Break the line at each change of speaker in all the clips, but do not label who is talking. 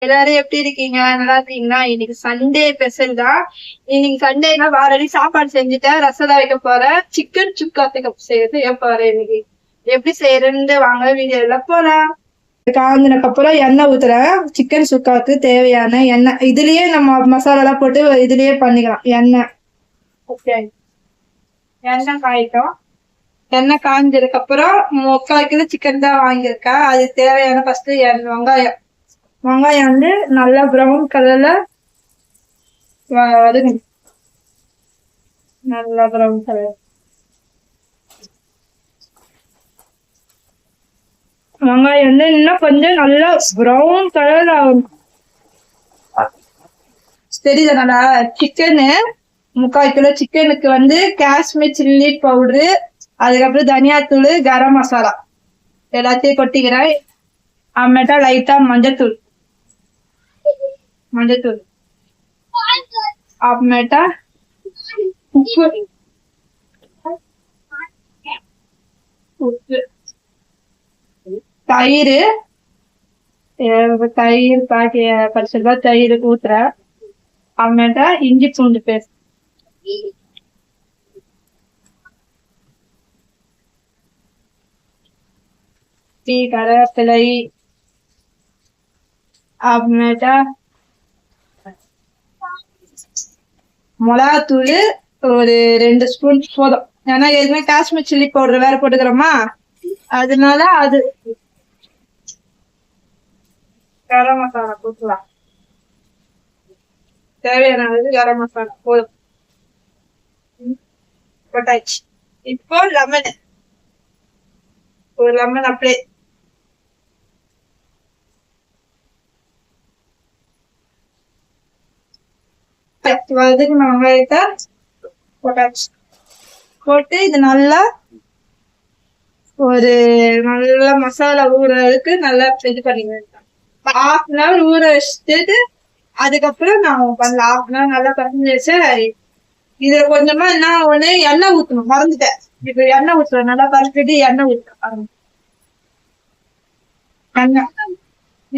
எல்லாரும் எப்படி இருக்கீங்க? நல்லா இருக்கீங்களா? இன்னைக்கு சண்டே ஸ்பெஷல் தான். இன்னைக்கு சண்டேனா ஆல்ரெடி சாப்பாடு செஞ்சுட்டேன். ரசம் தான் வைக்க போறேன். சிக்கன் சுக்கா செய்ய போறேன் இன்னைக்கு. எப்படி செய்யறேன்னு வாங்க வீடியோ எல்லாம் போலாம். காஞ்சினக்கு அப்புறம் எண்ணெய் ஊத்துறேன். சிக்கன் சுக்காவுக்கு தேவையான எண்ணெய் இதுலயே நம்ம மசாலா எல்லாம் போட்டு இதுலயே பண்ணிக்கலாம். எண்ணெய் ஓகே. எண்ணெய் காயிட்டோம். எண்ணெய் காஞ்சதுக்கு அப்புறம் 3/4 கிலோ சிக்கன் தான் வாங்கியிருக்கேன். அது தேவையான ஃபர்ஸ்ட் வெங்காயம் வெங்காயம் வந்து நல்லா ப்ரௌன் கலர்ல வதங்கணும். நல்லா ப்ரௌன் கலர் வெங்காயம் வந்து இன்னும் கொஞ்சம் நல்லா ப்ரௌன் கலர்ல ஆகும். தெரியுதுனால சிக்கனு 3/4 கிலோ சிக்கனுக்கு வந்து காஷ்மீர் சில்லி பவுடரு, அதுக்கப்புறம் தனியாத்தூள், கரம் மசாலா எல்லாத்தையும் கொட்டிக்கிறேன். அப்புறமேட்டா லைட்டா மஞ்சத்தூள் அப்புறமேட்டா உப்பு தயிர் பாக்கி 10 ரூபாய் தயிர் ஊத்துறேன். அப்புறமேட்டா இஞ்சி பூண்டு பேஸ்ட் கருவேப்பிலை அப்புறமேட்டா மிளகாத்தூள் ஒரு 2 ஸ்பூன் போதும். ஏன்னா எதுவுமே காஷ்மீர் சில்லி பவுடர் வேற போட்டுக்கிறோமா, அதனால அது கரம் மசாலா போட்டுக்கலாம். தேவையான கரம் மசாலா போதும் போட்டாச்சு. இப்போ லெமன் ஒரு லெமன் அப்படியே வெங்காயத்தை போட்டாச்சு. போட்டு இது நல்லா ஒரு நல்ல மசாலா ஊறதுக்கு நல்லா இது பண்ணிடுவேன். 1/2 ஊற வச்சுட்டு அதுக்கப்புறம் நான் பண்ணலாம். 1/2 நல்லா பசஞ்சு வச்சு இதுல கொஞ்சமா என்ன ஒண்ணு எண்ணெய் ஊத்தணும், மறந்துட்டேன். இப்ப எண்ணெய் ஊத்துறேன். நல்லா பறிச்சுட்டு எண்ணெய் ஊத்துறேன்.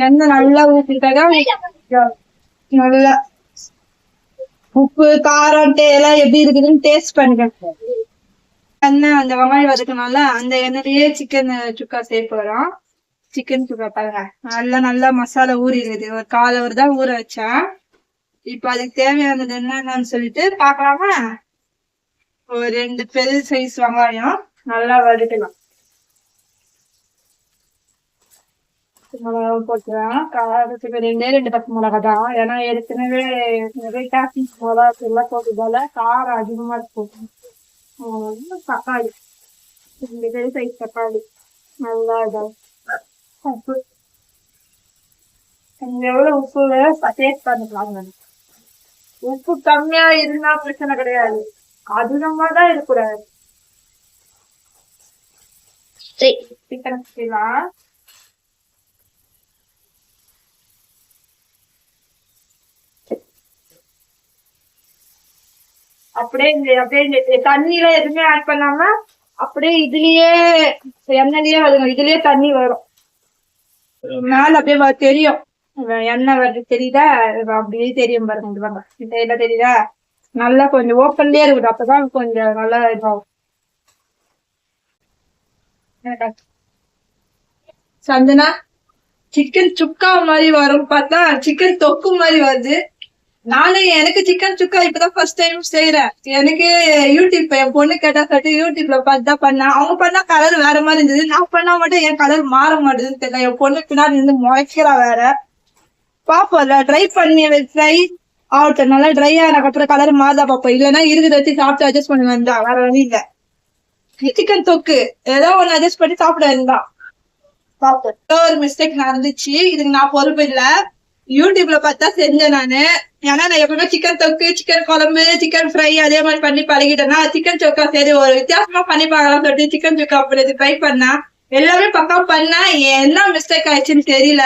எண்ணெய் நல்லா ஊத்திட்டாதான் நல்லா உப்பு காரம் எல்லாம் எப்படி இருக்குதுன்னு டேஸ்ட் பண்ணுவேன். எண்ணெய் அந்த வெங்காயம் வதக்கணும்ல, அந்த எண்ணெயிலேயே சிக்கன் சுக்கா சேர்ப்போம். சிக்கன் சுக்கா பாருங்க நல்லா மசாலா ஊறிடுது. ஒரு 1/4 hour தான் ஊற வச்சேன். இப்ப அதுக்கு தேவையானது என்னன்னு சொல்லிட்டு பாக்கலாமா. ஒரு 2 பெரிய சைஸ் வெங்காயம் நல்லா வதக்கலாம். மிளகா போட்டுருவேன். காரத்துக்கு 2 பச்சை மிளகா தான். ஏன்னா ஏற்கனவே நிறைய காஷ்மீர் மிளகா எல்லாம் போட்டதால காரம் அதிகமா இருக்கும். தக்காளி 2 பெரிய சைஸ் தக்காளி நல்லா இதாகும். உப்பு எவ்வளவு உப்பு டேஸ்ட் பண்ணிக்கலாம். உப்பு கம்மியா இருந்தா பிரச்சனை கிடையாது, அதிகமா தான் இருக்கக்கூடாது. சிக்கன் செய்யலாம். அப்படியே தண்ணியில எதுவுமே ஆட் பண்ணாம அப்படியே இதுலயே எண்ணெயிலயே வருங்க. இதுலயே தண்ணி வரும் மேல அப்படியே தெரியும். எண்ணெய் வருது தெரியுதா? அப்படியே தெரியும் பாருங்க. இது வாங்க இதெல்லாம் தெரியுதா? நல்லா கொஞ்சம் ஓப்பன்லயே இருக்குது. அப்பதான் கொஞ்சம் நல்லா இதாகும். சந்தனா சிக்கன் சுக்கா மாதிரி வரும் பார்த்தா சிக்கன் தொக்கு மாதிரி வருது. எனக்கு சிக்கன் சுக்கா இப்பதான் ஃபர்ஸ்ட் டைம் செய்யறேன். எனக்கு யூடியூப் என் பொண்ணு கேட்டா சொல்லிட்டு யூடியூப்ல பார்த்துதான் பண்ணேன். அவங்க பண்ணா கலர் வேற மாதிரி இருந்தது. நான் பண்ணா மட்டும் என் கலர் மாற மாட்டேதுன்னு தெரியல. என் பொண்ணு பின்னாடி இருந்து முளைக்கிறா வேற. பாப்போம்ல ட்ரை பண்ணி ட்ரை ஆகட்டும். நல்லா ட்ரை ஆனதுக்கு அப்புறம் கலர் மாறுதா பாப்போம். இல்லைன்னா இருக்குது வச்சு சாப்பிட்டு அட்ஜஸ்ட் பண்ணி வந்தா வேற வழி இல்ல. சிக்கன் தொக்கு ஏதோ ஒண்ணு அட்ஜஸ்ட் பண்ணி சாப்பிட இருந்தா பாப்போம். ஒரு மிஸ்டேக் நடந்துச்சு, இதுக்கு நான் பொறுப்பு இல்ல. யூடியூப்ல பார்த்தா செஞ்சேன் நானு. ஏன்னா நான் எப்பவுமே சிக்கன் தொக்கு, சிக்கன் குழம்பு, சிக்கன் ஃப்ரை அதே மாதிரி பண்ணி பழகிட்டேன்னா சிக்கன் சொக்கா சரி ஒரு வித்தியாசமா பண்ணி பார்க்கலாம் சொல்லிட்டு சிக்கன் சொக்கா அப்படி ட்ரை பண்ணா எல்லாமே பக்கம் பண்ணா என்ன மிஸ்டேக் ஆயிடுச்சுன்னு தெரியல.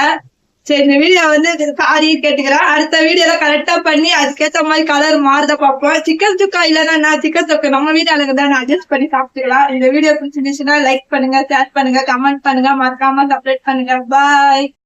சரி இந்த வீடியோ வந்து சாரி கேட்டுக்கிறேன். அடுத்த வீடியோல கரெக்டா பண்ணி அதுக்கேற்ற மாதிரி கலர் மாறுத பார்ப்போம். சிக்கன் சுக்கா இல்லைன்னா நான் சிக்கன் தொக்கு நம்ம வீட்டாளுங்க தான் அட்ஜஸ்ட் பண்ணி சாப்பிட்டுக்கலாம். இந்த வீடியோ பிடிச்சிருந்துச்சுன்னா லைக் பண்ணுங்க, ஷேர் பண்ணுங்க, கமெண்ட் பண்ணுங்க, மறக்காம சப்ஸ்கிரைப் பண்ணுங்க. பாய்.